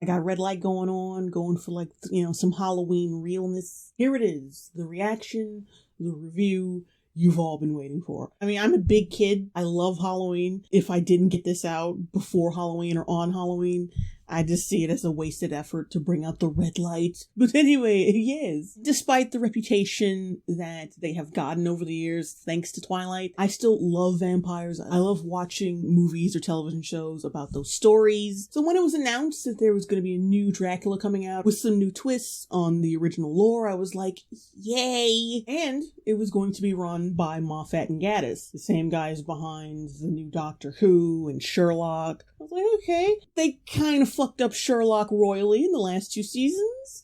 I got red light going for like, some Halloween realness. Here it is, the reaction, the review you've all been waiting for. I mean, I'm a big kid. I love Halloween. If I didn't get this out before Halloween or on Halloween, I just see it as a wasted effort to bring out the red light. But anyway, yes. Despite the reputation that they have gotten over the years thanks to Twilight, I still love vampires. I love watching movies or television shows about those stories. So when it was announced that there was going to be a new Dracula coming out with some new twists on the original lore, I was like, yay! And it was going to be run by Moffat and Gatiss, the same guys behind the new Doctor Who and Sherlock. I was like, okay. They kind of fucked up Sherlock royally in the last 2 seasons.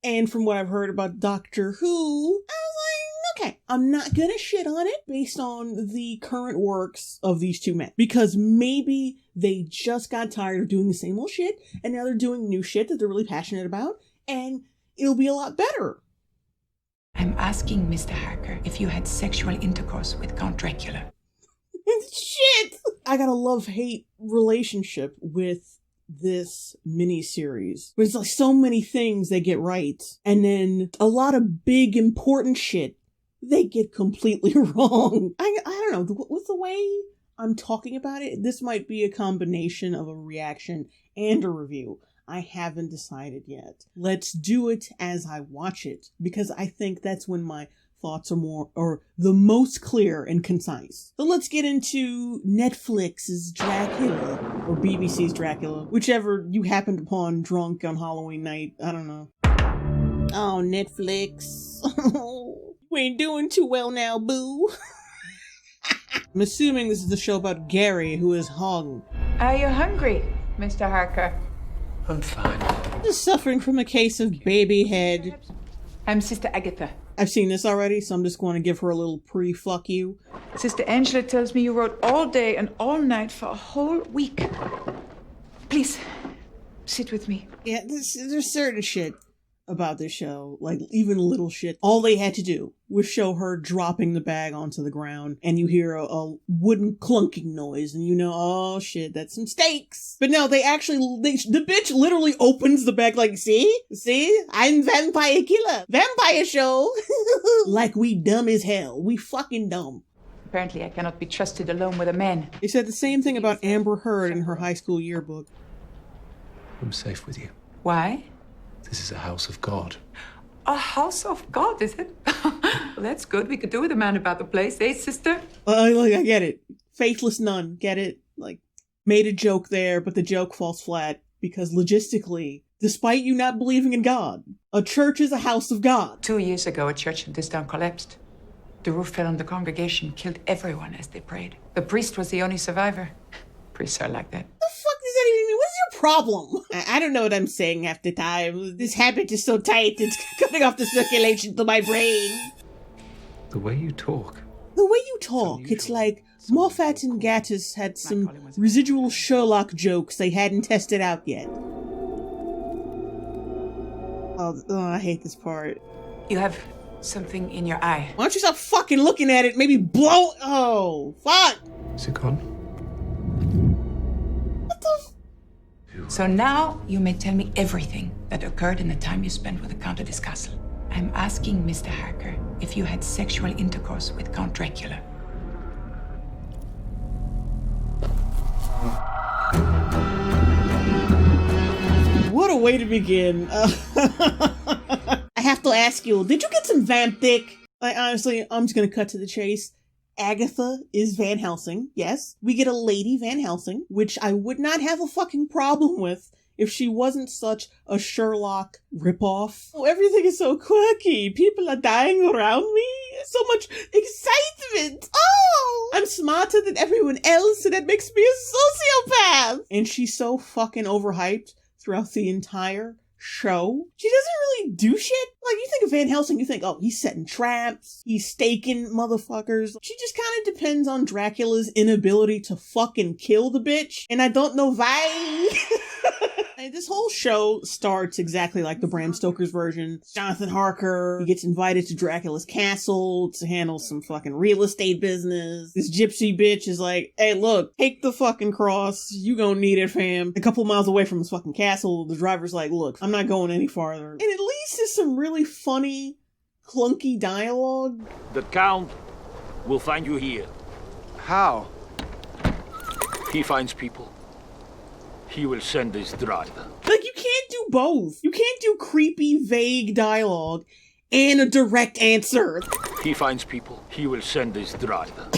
And from what I've heard about Doctor Who, I was like, okay, I'm not gonna shit on it based on the current works of these two men. Because maybe they just got tired of doing the same old shit, and now they're doing new shit that they're really passionate about, and it'll be a lot better. I'm asking Mr. Harker if you had sexual intercourse with Count Dracula. Shit! I got a love-hate relationship with this miniseries. There's like so many things they get right, and then a lot of big important shit they get completely wrong. I don't know, with the way I'm talking about it, this might be a combination of a reaction and a review. I haven't decided yet. Let's do it as I watch it, because I think that's when my thoughts are the most clear and concise. So let's get into Netflix's Dracula, or BBC's Dracula, whichever you happened upon drunk on Halloween night. I don't know. Oh, Netflix. We ain't doing too well now, boo. I'm assuming this is the show about Gary, who is hung. Are you hungry, Mr. Harker? I'm fine. Just suffering from a case of baby head. I'm Sister Agatha. I've seen this already, so I'm just going to give her a little pre-fuck you. Sister Angela tells me you wrote all day and all night for a whole week. Please, sit with me. Yeah, there's certain shit about this show, like even little shit. All they had to do was show her dropping the bag onto the ground, and you hear a wooden clunking noise, and you know, oh shit, that's some steaks. But no, the bitch literally opens the bag like, see, I'm vampire killer, vampire show. Like we dumb as hell, we fucking dumb. Apparently I cannot be trusted alone with a man. They said the same thing about Amber Heard in her high school yearbook. I'm safe with you. Why? This is a house of God. A house of God, is it? Well, that's good. We could do with a man about the place, eh, sister? I get it. Faithless nun, get it? Like, made a joke there, but the joke falls flat because logistically, despite you not believing in God, a church is a house of God. 2 years ago, a church in this town collapsed. The roof fell on the congregation, killed everyone as they prayed. The priest was the only survivor. Priests are like that. The fuck does that even mean? What's your problem? I don't know what I'm saying half the time. This habit is so tight, it's cutting off the circulation to my brain. The way you talk. The way you talk, it's like Moffat and Gatiss had some residual Sherlock jokes they hadn't tested out yet. Oh, I hate this part. You have something in your eye. Why don't you stop fucking looking at it? Maybe blow. Oh, fuck. Is it gone? What the? So now you may tell me everything that occurred in the time you spent with the Count of this castle. I'm asking Mr. Harker if you had sexual intercourse with Count Dracula. What a way to begin. I have to ask you, did you get some vamp dick? Honestly, I'm just gonna cut to the chase. Agatha is Van Helsing, yes. We get a lady Van Helsing, which I would not have a fucking problem with if she wasn't such a Sherlock ripoff. Oh, everything is so quirky. People are dying around me. So much excitement. Oh, I'm smarter than everyone else, and that makes me a sociopath. And she's so fucking overhyped throughout the entire show. She doesn't really do shit. Like, you think of Van Helsing, you think, oh, he's setting traps, he's staking motherfuckers. She just kind of depends on Dracula's inability to fucking kill the bitch. And I don't know why. This whole show starts exactly like the Bram Stoker's version. Jonathan Harker, he gets invited to Dracula's castle to handle some fucking real estate business. This gypsy bitch is like, hey, look, take the fucking cross. You gonna need it, fam. A couple miles away from his fucking castle, the driver's like, look, I'm not going any farther. And it leads to some really funny, clunky dialogue. The Count will find you here. How? He finds people. He will send his driver. Like, you can't do both. You can't do creepy, vague dialogue and a direct answer. He finds people. He will send his driver.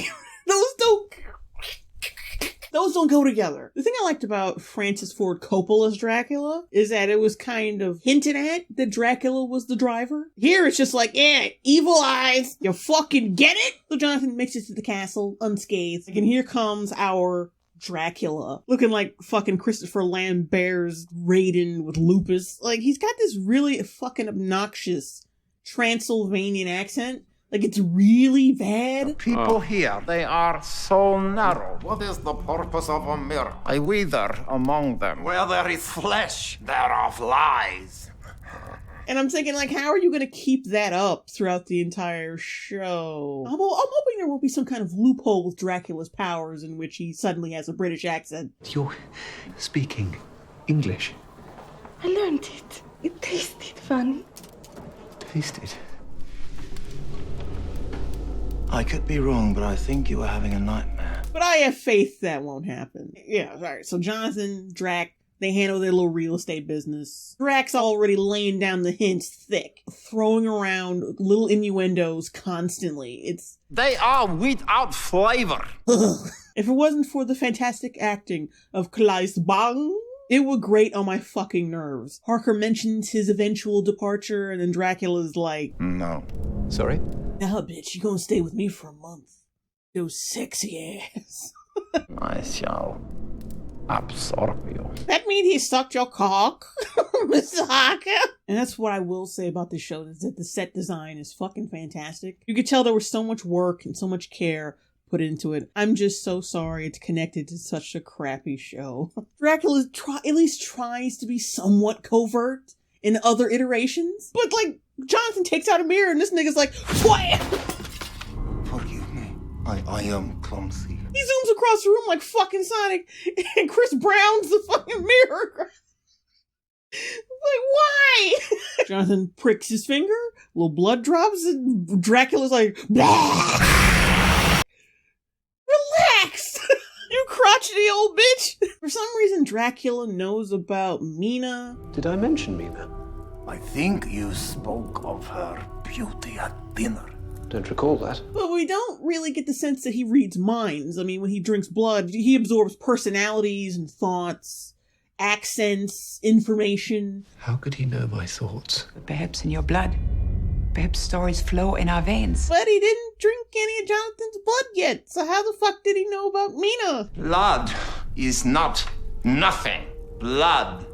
Those don't go together. The thing I liked about Francis Ford Coppola's Dracula is that it was kind of hinted at that Dracula was the driver. Here it's just like, yeah, evil eyes. You fucking get it? So Jonathan makes it to the castle unscathed. And here comes our Dracula, looking like fucking Christopher Lambert's Raiden with lupus. Like, he's got this really fucking obnoxious Transylvanian accent. Like, it's really bad. People here, they are so narrow. What is the purpose of a mirror? I wither among them. Where there is flesh, there are flies. And I'm thinking, like, how are you going to keep that up throughout the entire show? I'm hoping there won't be some kind of loophole with Dracula's powers in which he suddenly has a British accent. You're speaking English. I learned it. It tasted funny. Tasted? I could be wrong, but I think you were having a nightmare. But I have faith that won't happen. Yeah, alright, so Jonathan, Drac, they handle their little real estate business. Drac's already laying down the hints thick, throwing around little innuendos constantly. They are without flavor. If it wasn't for the fantastic acting of Claes Bang, it would grate on my fucking nerves. Harker mentions his eventual departure, and then Dracula's like, No. Sorry? nah, bitch, you gonna stay with me for a month. Those sexy ass. I shall absorb you. That mean he sucked your cock, Mr. Harker? And that's what I will say about this show, is that the set design is fucking fantastic. You could tell there was so much work and so much care put into it. I'm just so sorry it's connected to such a crappy show. Dracula at least tries to be somewhat covert in other iterations, but like, Jonathan takes out a mirror and this nigga's like, what? Forgive me. I am clumsy. He zooms across the room like fucking Sonic, and Chris Brown's the fucking mirror. Like, why? Jonathan pricks his finger, little blood drops, and Dracula's like, blah. Relax! You crotchety old bitch! For some reason, Dracula knows about Mina. Did I mention Mina? I think you spoke of her beauty at dinner. Don't recall that. But we don't really get the sense that he reads minds. I mean, when he drinks blood, he absorbs personalities and thoughts, accents, information. How could he know my thoughts? Perhaps in your blood. Perhaps stories flow in our veins. But he didn't drink any of Jonathan's blood yet, so how the fuck did he know about Mina? Blood is not nothing. Blood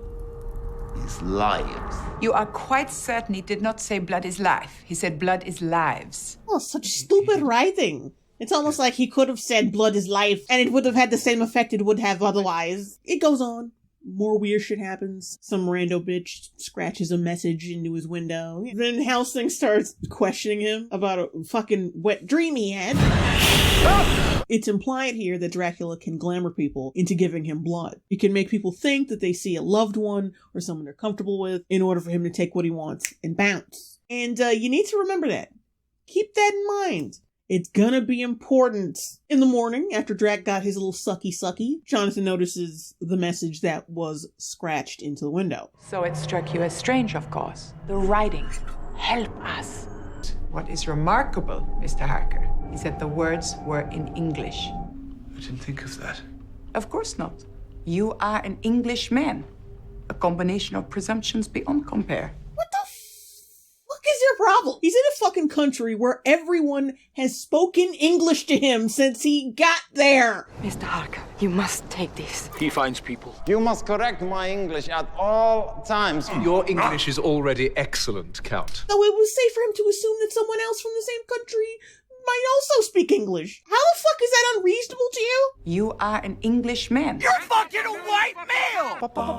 is lives. You are quite certain he did not say blood is life. He said blood is lives. Oh, such stupid writing. It's almost like he could have said blood is life, and it would have had the same effect it would have otherwise. It goes on. More weird shit happens. Some rando bitch scratches a message into his window. Then Helsing starts questioning him about a fucking wet dream he had. It's implied here that Dracula can glamour people into giving him blood. He can make people think that they see a loved one or someone they're comfortable with in order for him to take what he wants and bounce. And you need to remember that. Keep that in mind. It's gonna be important. In the morning, after Drac got his little sucky, Jonathan notices the message that was scratched into the window. So it struck you as strange, of course. The writing. Help us. What is remarkable, Mr. Harker, is that the words were in English. I didn't think of that. Of course not. You are an English man. A combination of presumptions beyond compare. What the fuck fuck is your problem? He's in a fucking country where everyone has spoken English to him since he got there. Mr. Harker, you must take this. He finds people. You must correct my English at all times. Your English is already excellent, Count. So it was safe for him to assume that someone else from the same country might also speak English. How the fuck is that unreasonable to you? You are an Englishman. You're fucking a white male! You know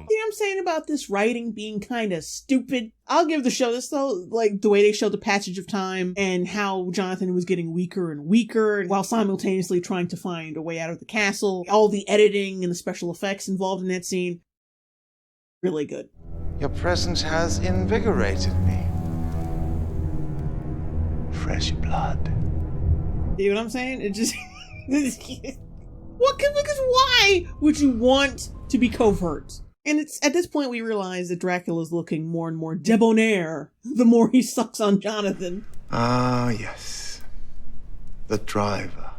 what I'm saying about this writing being kind of stupid? I'll give the show this though, like the way they showed the passage of time and how Jonathan was getting weaker and weaker while simultaneously trying to find a way out of the castle. All the editing and the special effects involved in that scene. Really good. Your presence has invigorated me. Fresh blood. You know what I'm saying? It just... Because why would you want to be covert? And it's at this point we realize that Dracula's looking more and more debonair the more he sucks on Jonathan. Ah, yes. The driver.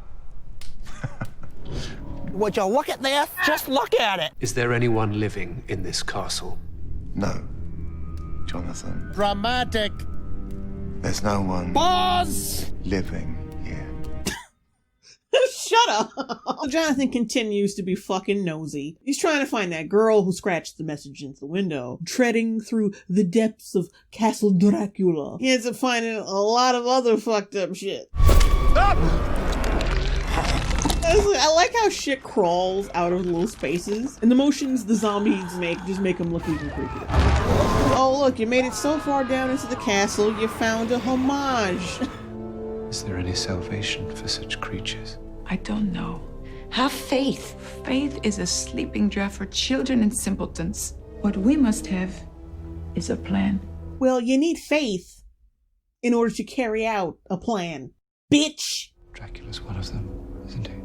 Would you look at this? Just look at it. Is there anyone living in this castle? No, Jonathan. Dramatic. There's no one Pause. living here. Shut up! Jonathan continues to be fucking nosy. He's trying to find that girl who scratched the message into the window, treading through the depths of Castle Dracula. He ends up finding a lot of other fucked up shit. I like how shit crawls out of little spaces, and the motions the zombies make just make them look even creepier. Oh look, you made it so far down into the castle, you found a homage. Is there any salvation for such creatures? I don't know. Have faith. Faith is a sleeping draught for children and simpletons. What we must have is a plan. Well, you need faith in order to carry out a plan. Bitch! Dracula's one of them, isn't he?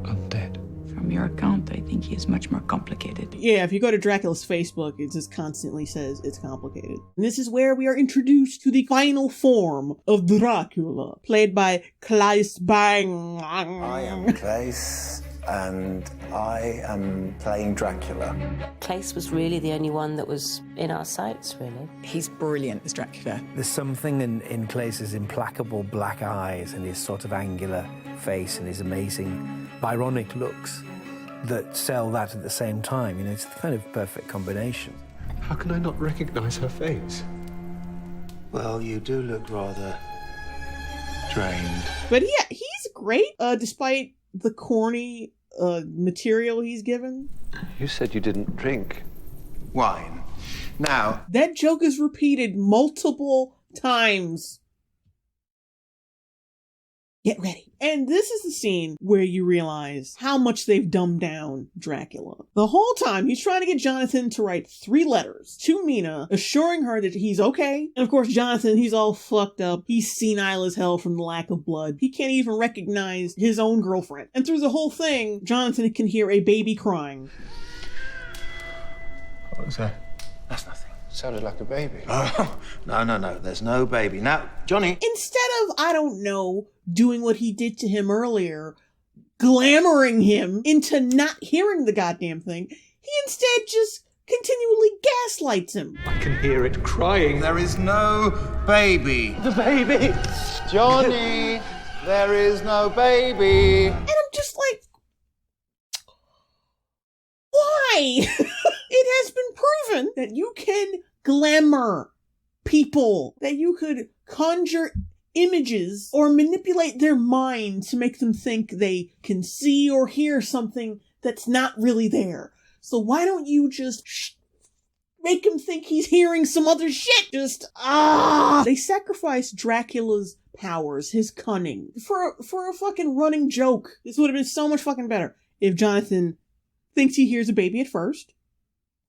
Undead. From your account, I think he is much more complicated. Yeah, if you go to Dracula's Facebook, it just constantly says it's complicated. And this is where we are introduced to the final form of Dracula, played by Claes Bang. I am Claes, and I am playing Dracula. Claes was really the only one that was in our sights, really. He's brilliant as Dracula. There's something in Claes' implacable black eyes and his sort of angular face and his amazing Byronic looks that sell that at the same time. You know, it's the kind of perfect combination. How can I not recognize her face? Well, you do look rather drained. But yeah, he's great, despite the corny material he's given. You said you didn't drink. Wine. Now, That joke is repeated multiple times. Get ready. And this is the scene where you realize how much they've dumbed down Dracula. The whole time, he's trying to get Jonathan to write 3 letters to Mina, assuring her that he's okay. And of course, Jonathan, he's all fucked up. He's senile as hell from the lack of blood. He can't even recognize his own girlfriend. And through the whole thing, Jonathan can hear a baby crying. what was that? That's nothing. Sounded like a baby. Oh, no. There's no baby. Now, Johnny. Instead of, I don't know, doing what he did to him earlier, glamoring him into not hearing the goddamn thing, he instead just continually gaslights him. I can hear it crying. There is no baby. The baby! Johnny! There is no baby! And I'm just like, why? It has been proven that you can glamour people, that you could conjure images or manipulate their mind to make them think they can see or hear something that's not really there. So why don't you just make him think he's hearing some other shit? They sacrificed Dracula's powers, his cunning, for a fucking running joke. This would have been so much fucking better if Jonathan thinks he hears a baby at first,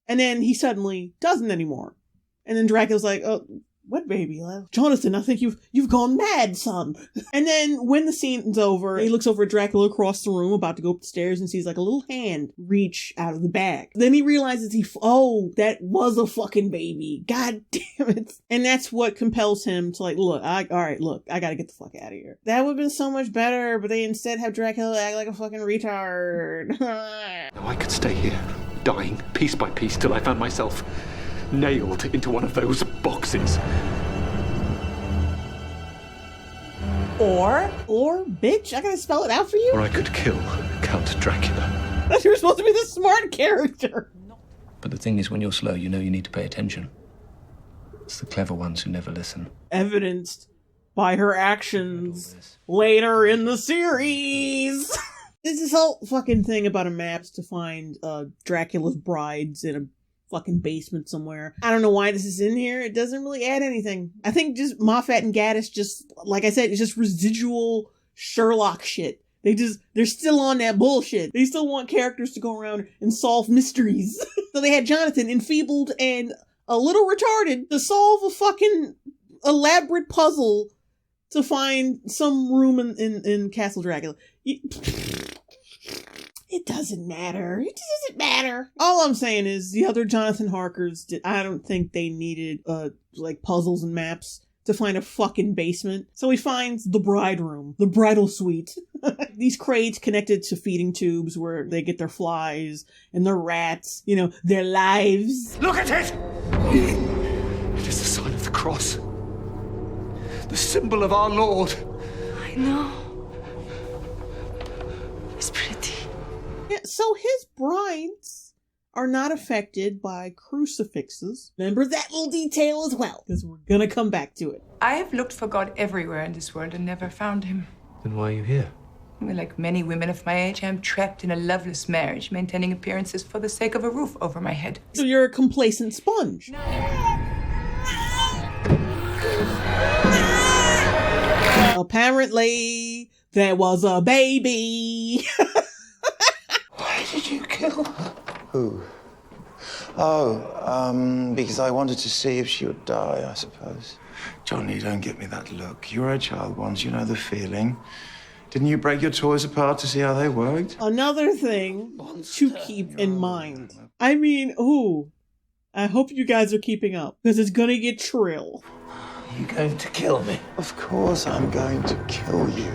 and then he suddenly doesn't anymore. And then Dracula's like, oh, What baby? Jonathan, I think you've gone mad, son. And then when the scene's over, he looks over at Dracula across the room, about to go up the stairs, and sees like a little hand reach out of the bag. Then he realizes that was a fucking baby. God damn it. And that's what compels him to like, look, I gotta get the fuck out of here. That would have been so much better, but they instead have Dracula act like a fucking retard. Now I could stay here, dying piece by piece till I found myself nailed into one of those boxes. Or, bitch, I gotta spell it out for you? Or I could kill Count Dracula. You're supposed to be the smart character. But the thing is, when you're slow, you know you need to pay attention. It's the clever ones who never listen. Evidenced by her actions later in the series. There's this whole fucking thing about a map to find Dracula's brides in a fucking basement somewhere. I don't know why this is in here. It doesn't really add anything. I think just Moffat and Gatiss, just like I said, it's just residual Sherlock shit. They're still on that bullshit. They still want characters to go around and solve mysteries. So they had Jonathan, enfeebled and a little retarded, to solve a fucking elaborate puzzle to find some room in Castle Dracula. It doesn't matter. It doesn't matter. All I'm saying is the other Jonathan Harkers I don't think they needed like puzzles and maps to find a fucking basement. So he finds the bride room, the bridal suite. These crates connected to feeding tubes where they get their flies and their rats, their lives. Look at it! It is the sign of the cross. The symbol of our Lord. I know. It's pretty. Yeah, so his brides are not affected by crucifixes. Remember that little detail as well, because we're gonna come back to it. I have looked for God everywhere in this world and never found him. Then why are you here? Like many women of my age, I'm trapped in a loveless marriage, maintaining appearances for the sake of a roof over my head. So you're a complacent sponge. Apparently, there was a baby. Why did you kill her? Who? Oh, because I wanted to see if she would die, I suppose. Johnny, don't give me that look. You were a child once, you know the feeling. Didn't you break your toys apart to see how they worked? Another thing to keep in mind. I mean, I hope you guys are keeping up, because it's gonna get trill. Are you going to kill me? Of course I'm going to kill you.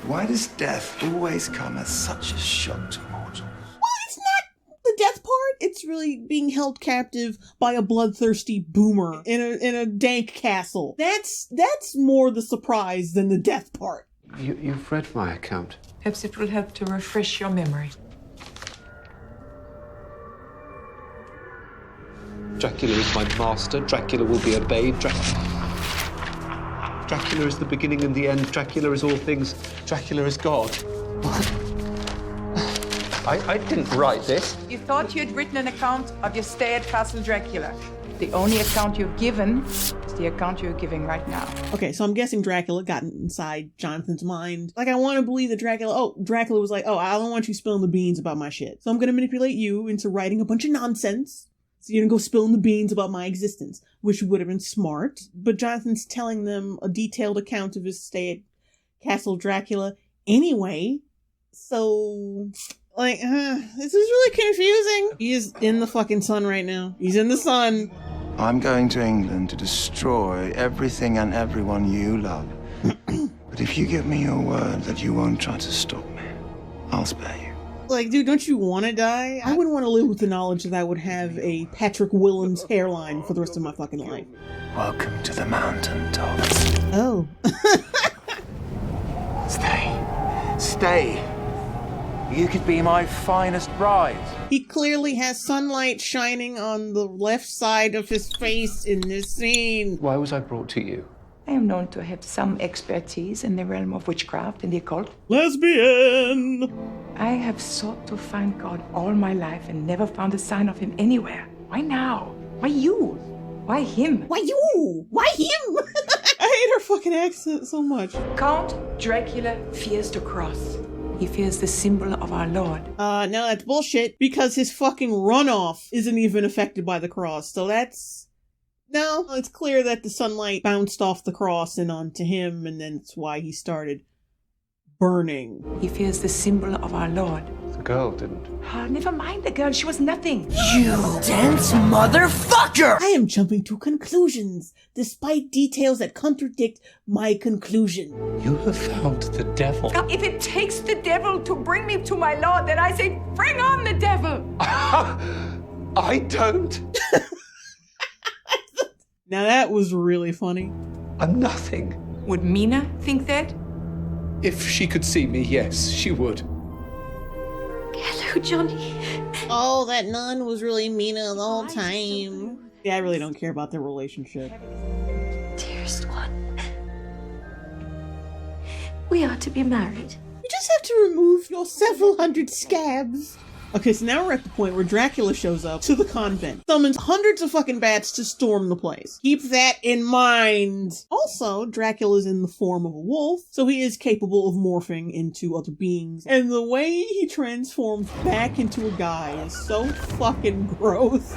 Why does death always come as such a shock to mortals? Well, it's not the death part. It's really being held captive by a bloodthirsty boomer in a dank castle. That's more the surprise than the death part. You've read my account. Perhaps it will help to refresh your memory. Dracula is my master. Dracula will be obeyed. Dracula is the beginning and the end. Dracula is all things. Dracula is God. What? I didn't write this. You thought you'd written an account of your stay at Castle Dracula. The only account you've given is the account you're giving right now. Okay, so I'm guessing Dracula got inside Jonathan's mind. Like, I want to believe that Dracula was like, I don't want you spilling the beans about my shit. So I'm going to manipulate you into writing a bunch of nonsense. So you're going to go spilling the beans about my existence, which would have been smart. But Jonathan's telling them a detailed account of his stay at Castle Dracula anyway. So, like, this is really confusing. He is in the fucking sun right now. He's in the sun. I'm going to England to destroy everything and everyone you love. But if you give me your word that you won't try to stop me, I'll spare you. Like, dude, don't you want to die? I wouldn't want to live with the knowledge that I would have a Patrick Willems hairline for the rest of my fucking life. Welcome to the mountaintop. Oh. Stay. You could be my finest bride. He clearly has sunlight shining on the left side of his face in this scene. Why was I brought to you? I am known to have some expertise in the realm of witchcraft and the occult. Lesbian! I have sought to find God all my life and never found a sign of him anywhere. Why now? Why you? Why him? Why you? Why him? I hate her fucking accent so much. Count Dracula fears the cross. He fears the symbol of our Lord. No, that's bullshit, because his fucking runoff isn't even affected by the cross, so that's Now, it's clear that the sunlight bounced off the cross and onto him, and then it's why he started burning. He fears the symbol of our Lord. The girl didn't. Oh, never mind the girl. She was nothing. You dense motherfucker! I am jumping to conclusions, despite details that contradict my conclusion. You have found the devil. Now, if it takes the devil to bring me to my Lord, then I say, bring on the devil! I don't. Now that was really funny. I'm nothing. Would Mina think that? If she could see me, yes, she would. Hello, Johnny. Oh, that nun was really Mina the whole time. Yeah, I really don't care about their relationship. Dearest one, we are to be married. You just have to remove your several hundred scabs. Okay, so now we're at the point where Dracula shows up to the convent, summons hundreds of fucking bats to storm the place. Keep that in mind. Also, Dracula's in the form of a wolf, so he is capable of morphing into other beings. And the way he transforms back into a guy is so fucking gross.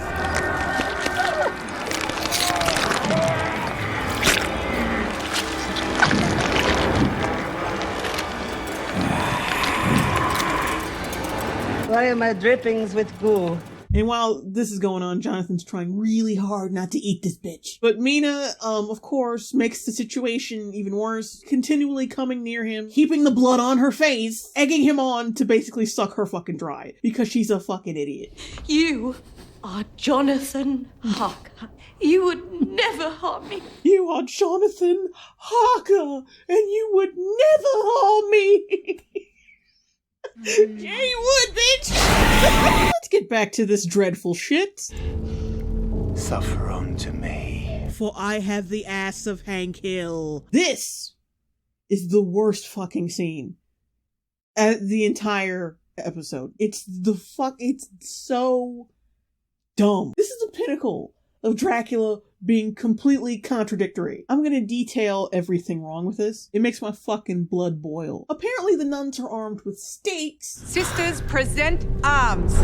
Why are my drippings with goo? And while this is going on, Jonathan's trying really hard not to eat this bitch. But Mina, of course, makes the situation even worse, continually coming near him, keeping the blood on her face, egging him on to basically suck her fucking dry, because she's a fucking idiot. You are Jonathan Harker. You would never harm me. You are Jonathan Harker, and you would never harm me. Yeah, you would, bitch! Let's get back to this dreadful shit. Suffer unto me. For I have the ass of Hank Hill. This is the worst fucking scene at the entire episode. It's so dumb. This is the pinnacle of Dracula being completely contradictory. I'm gonna detail everything wrong with this. It makes my fucking blood boil. Apparently the nuns are armed with stakes. Sisters, present arms.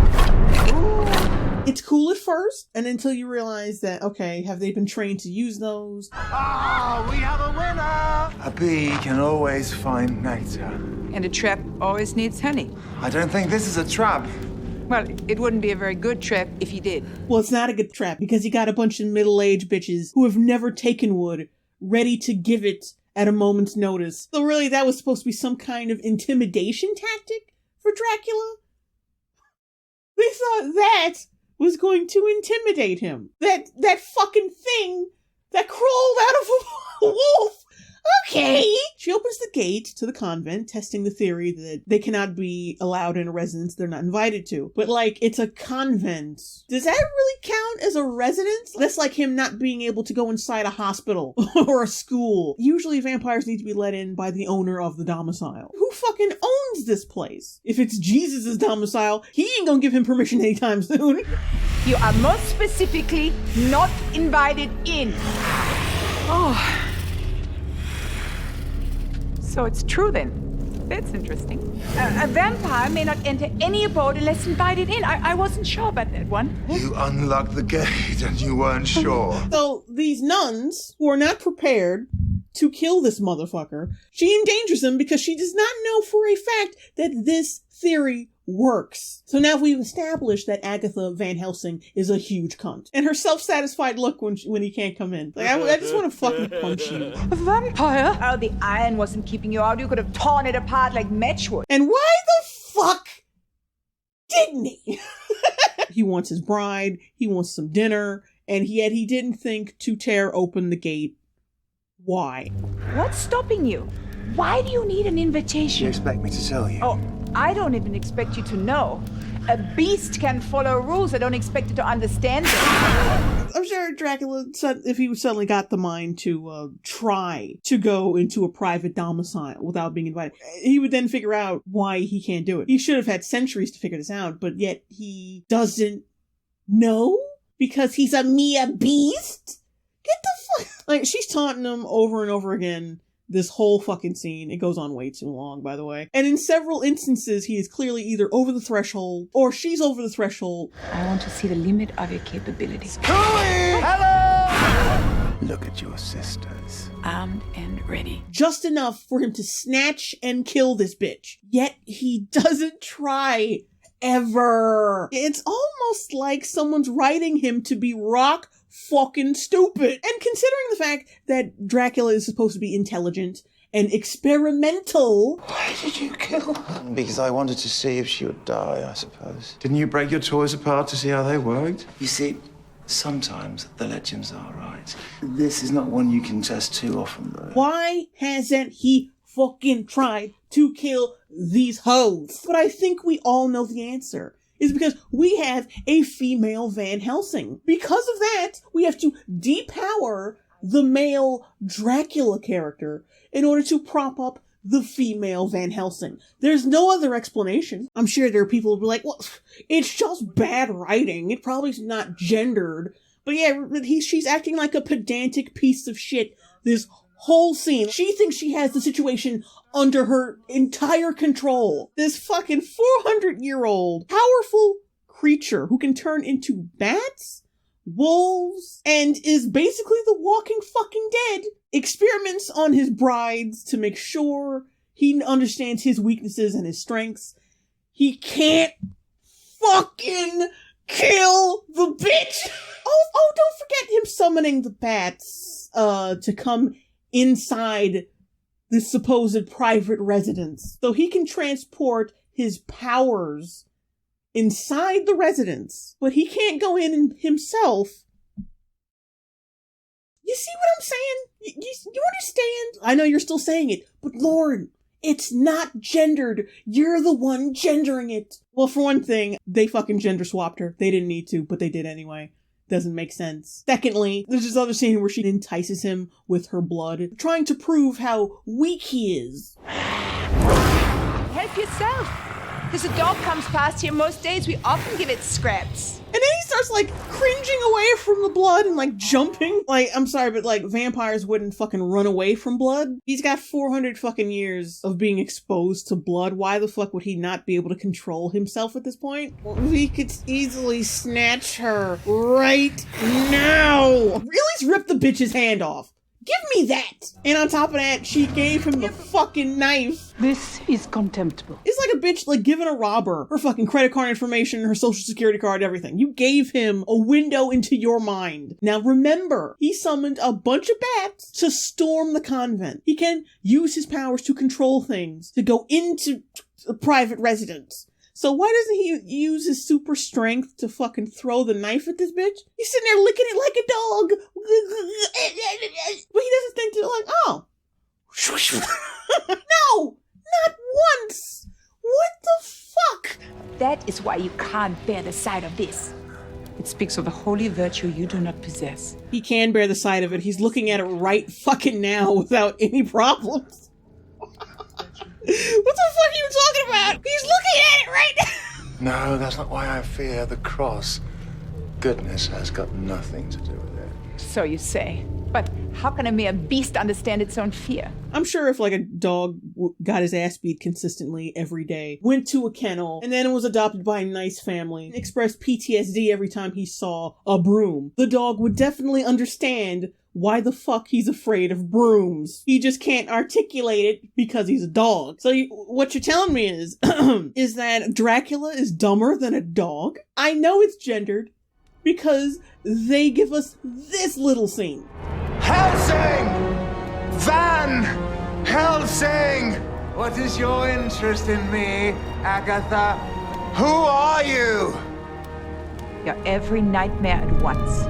It's cool at first, and until you realize that, okay, have they been trained to use those? Ah, we have a winner! A bee can always find nectar. And a trap always needs honey. I don't think this is a trap. Well, it wouldn't be a very good trap if you did. Well, it's not a good trap, because you got a bunch of middle-aged bitches who have never taken wood, ready to give it at a moment's notice. So really, that was supposed to be some kind of intimidation tactic for Dracula? They thought that was going to intimidate him. That fucking thing that crawled out of a wolf. Okay. She opens the gate to the convent, testing the theory that they cannot be allowed in a residence they're not invited to. But, like, it's a convent. Does that really count as a residence? That's like him not being able to go inside a hospital or a school. Usually vampires need to be let in by the owner of the domicile. Who fucking owns this place? If it's Jesus' domicile, he ain't gonna give him permission anytime soon. You are most specifically not invited in. Oh. So it's true then. That's interesting. A vampire may not enter any abode unless invited in. I wasn't sure about that one. You unlocked the gate and you weren't sure. So these nuns, who are not prepared to kill this motherfucker, she endangers them because she does not know for a fact that this theory works. So now we've established that Agatha Van Helsing is a huge cunt. And her self-satisfied look when he can't come in. Like, I just want to fucking punch you. A vampire? Oh, the iron wasn't keeping you out. You could have torn it apart like matchwood. And why the fuck didn't he? He wants his bride, he wants some dinner, and yet he didn't think to tear open the gate. Why? What's stopping you? Why do you need an invitation? You expect me to tell you? Oh, I don't even expect you to know. A beast can follow rules. I don't expect it to understand them. I'm sure Dracula, if he suddenly got the mind to try to go into a private domicile without being invited, he would then figure out why he can't do it. He should have had centuries to figure this out, but yet he doesn't know because he's a mere beast? Get the fuck... Like, she's taunting him over and over again. This whole fucking scene. It goes on way too long, by the way. And in several instances, he is clearly either over the threshold, or she's over the threshold. I want to see the limit of your capabilities. Hello! Look at your sisters. Armed and ready. Just enough for him to snatch and kill this bitch. Yet he doesn't try. Ever. It's almost like someone's writing him to be rock fucking stupid. And considering the fact that Dracula is supposed to be intelligent and experimental. Why did you kill her? Because I wanted to see if she would die, I suppose. Didn't you break your toys apart to see how they worked? You see, sometimes the legends are right. This is not one you can test too often, though. Why hasn't he fucking tried to kill these hoes? But I think we all know the answer. Is because we have a female Van Helsing. Because of that, we have to depower the male Dracula character in order to prop up the female Van Helsing. There's no other explanation. I'm sure there are people who will be like, well, it's just bad writing. It probably's not gendered. But yeah, she's acting like a pedantic piece of shit this whole scene. She thinks she has the situation under her entire control. This fucking 400-year-old powerful creature who can turn into bats, wolves, and is basically the walking fucking dead, experiments on his brides to make sure he understands his weaknesses and his strengths. He can't fucking kill the bitch! Oh, don't forget him summoning the bats, to come inside this supposed private residence. So he can transport his powers inside the residence, but he can't go in himself. You see what I'm saying? You understand? I know you're still saying it, but Lauren, it's not gendered. You're the one gendering it. Well, for one thing, they fucking gender swapped her. They didn't need to, but they did anyway. Doesn't make sense. Secondly, there's this other scene where she entices him with her blood, trying to prove how weak he is. Help yourself. There's a dog comes past here most days. We often give it scraps. And then he starts, like, cringing away from the blood and, like, jumping. Like, I'm sorry, but, like, vampires wouldn't fucking run away from blood. He's got 400 fucking years of being exposed to blood. Why the fuck would he not be able to control himself at this point? Well, he could easily snatch her right now. Really rip the bitch's hand off. Give me that! And on top of that, she gave him the fucking knife. This is contemptible. It's like a bitch, like, giving a robber her fucking credit card information, her social security card, everything. You gave him a window into your mind. Now remember, he summoned a bunch of bats to storm the convent. He can use his powers to control things, to go into a private residence. So why doesn't he use his super strength to fucking throw the knife at this bitch? He's sitting there licking it like a dog. But he doesn't think to like, oh. No! Not once! What the fuck? That is why you can't bear the sight of this. It speaks of a holy virtue you do not possess. He can bear the sight of it. He's looking at it right fucking now without any problems. What the fuck are you talking about? He's looking at it right now. No, that's not why I fear the cross. Goodness has got nothing to do with it. So you say. But how can a mere beast understand its own fear? I'm sure if, like, a dog got his ass beat consistently every day, went to a kennel, and then was adopted by a nice family, and expressed PTSD every time he saw a broom, the dog would definitely understand why the fuck he's afraid of brooms. He just can't articulate it because he's a dog. So what you're telling me is, is that Dracula is dumber than a dog? I know it's gendered because they give us this little scene. Helsing! Van Helsing! What is your interest in me, Agatha? Who are you? You're every nightmare at once.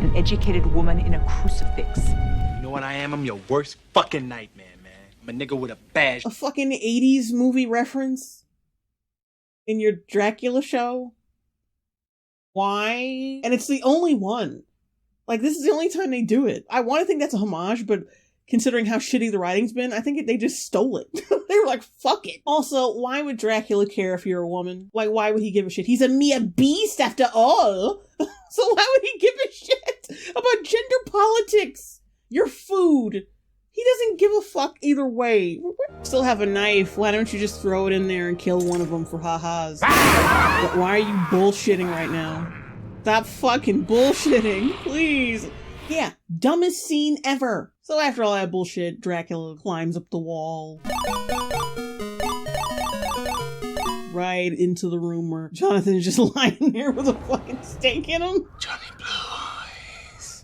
An educated woman in a crucifix. You know what I am? I'm your worst fucking nightmare, man. I'm a nigga with a badge. A fucking 80s movie reference? In your Dracula show? Why? And it's the only one. Like, this is the only time they do it. I want to think that's a homage, but considering how shitty the writing's been, I think they just stole it. They were like, fuck it. Also, why would Dracula care if you're a woman? Like, why would he give a shit? He's a mere beast after all. So why would he give a shit about gender politics? Your food. He doesn't give a fuck either way. Still have a knife. Why don't you just throw it in there and kill one of them for ha-has? Why are you bullshitting right now? Stop fucking bullshitting, please. Yeah, dumbest scene ever. So after all that bullshit, Dracula climbs up the wall. Right into the room where Jonathan is just lying there with a fucking stake in him. Johnny Blue Eyes.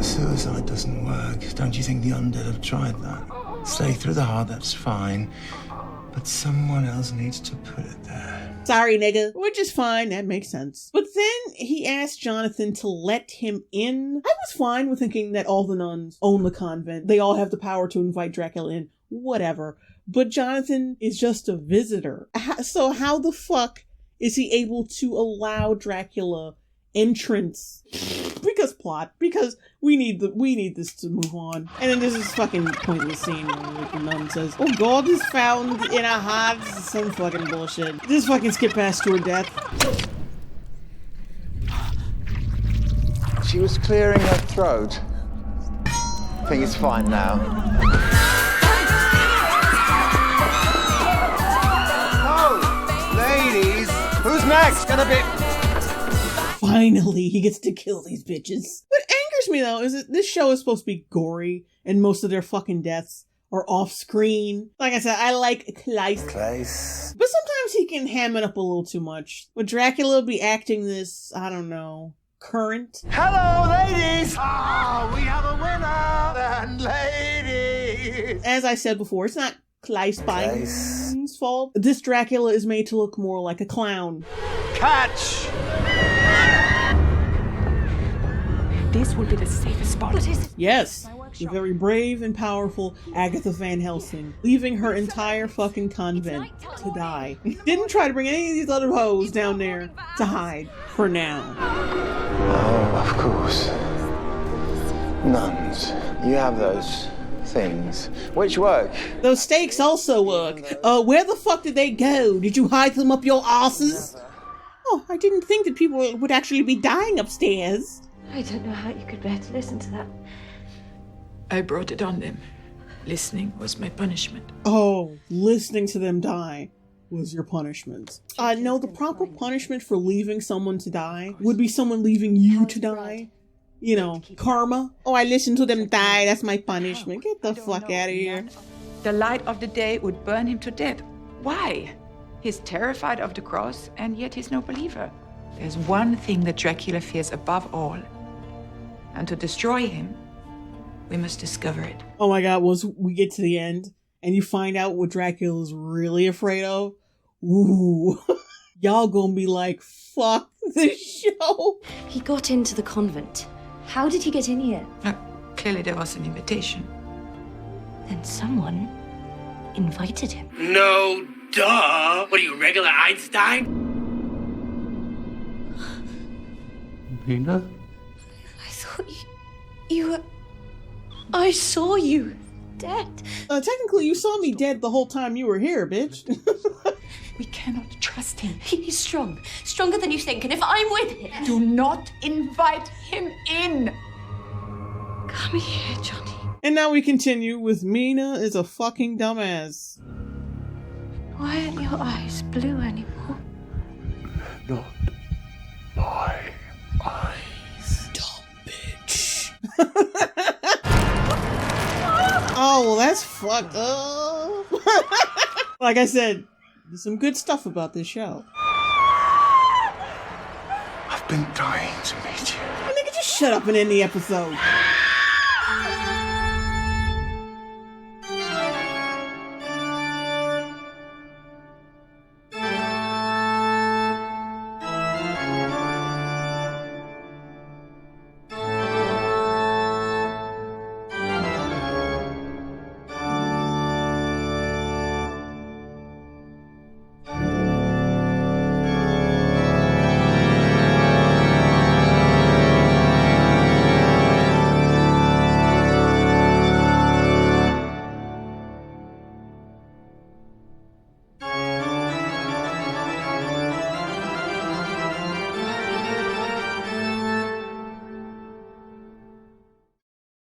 Suicide doesn't work. Don't you think the undead have tried that? Stay through the heart, that's fine. But someone else needs to put it there. Sorry, nigga. Which is fine, that makes sense. But then he asked Jonathan to let him in. I was fine with thinking that all the nuns own the convent. They all have the power to invite Dracula in. Whatever. But Jonathan is just a visitor. So how the fuck is he able to allow Dracula entrance? Because plot. Because we need this to move on. And then there's this fucking pointless scene where the nun says, "Oh, God is found in our hearts." Some fucking bullshit. Just fucking skip past to her death. She was clearing her throat. I think it's fine now. Who's next? Gonna be... Finally, he gets to kill these bitches. What angers me, though, is that this show is supposed to be gory, and most of their fucking deaths are off-screen. Like I said, I like Kleist. But sometimes he can ham it up a little too much. Would Dracula be acting this, I don't know, current? Hello, ladies! Oh, we have a winner! And ladies! As I said before, it's not Kleist's fault. This Dracula is made to look more like a clown. Catch! This will be the safest spot. What is it? Yes, the very brave and powerful Agatha Van Helsing, leaving her entire fucking convent to die. Didn't try to bring any of these other hoes down there to hide, for now. Oh, of course. Nuns. You have those things. Which work? Those stakes also work. Where the fuck did they go? Did you hide them up your asses? Oh, I didn't think that people would actually be dying upstairs. I don't know how you could bear to listen to that. I brought it on them. Listening was my punishment. Oh, listening to them die was your punishment. No, the proper punishment for leaving someone to die would be someone leaving you to die. You know, karma. Oh, I listened to them die. That's my punishment. Get the fuck out of here. The light of the day would burn him to death. Why? He's terrified of the cross, and yet he's no believer. There's one thing that Dracula fears above all. And to destroy him, we must discover it. Oh my god, once we get to the end, and you find out what Dracula's really afraid of, ooh. Y'all gonna be like, fuck this show. He got into the convent. How did he get in here? Clearly there was an invitation. Then someone invited him. No, duh. What are you, regular Einstein? Nina? I thought you were... I saw you dead. Technically, you saw me dead the whole time you were here, bitch. We cannot trust him. He's strong. Stronger than you think, and if I'm with him... Do not invite him in. Come here, Johnny. And now we continue with Mina is a fucking dumbass. Why aren't your eyes blue anymore? Not my eyes. Dumb bitch. Oh, well, that's fucked up. Like I said, there's some good stuff about this show. I've been dying to meet you. Nigga, just shut up and end the episode.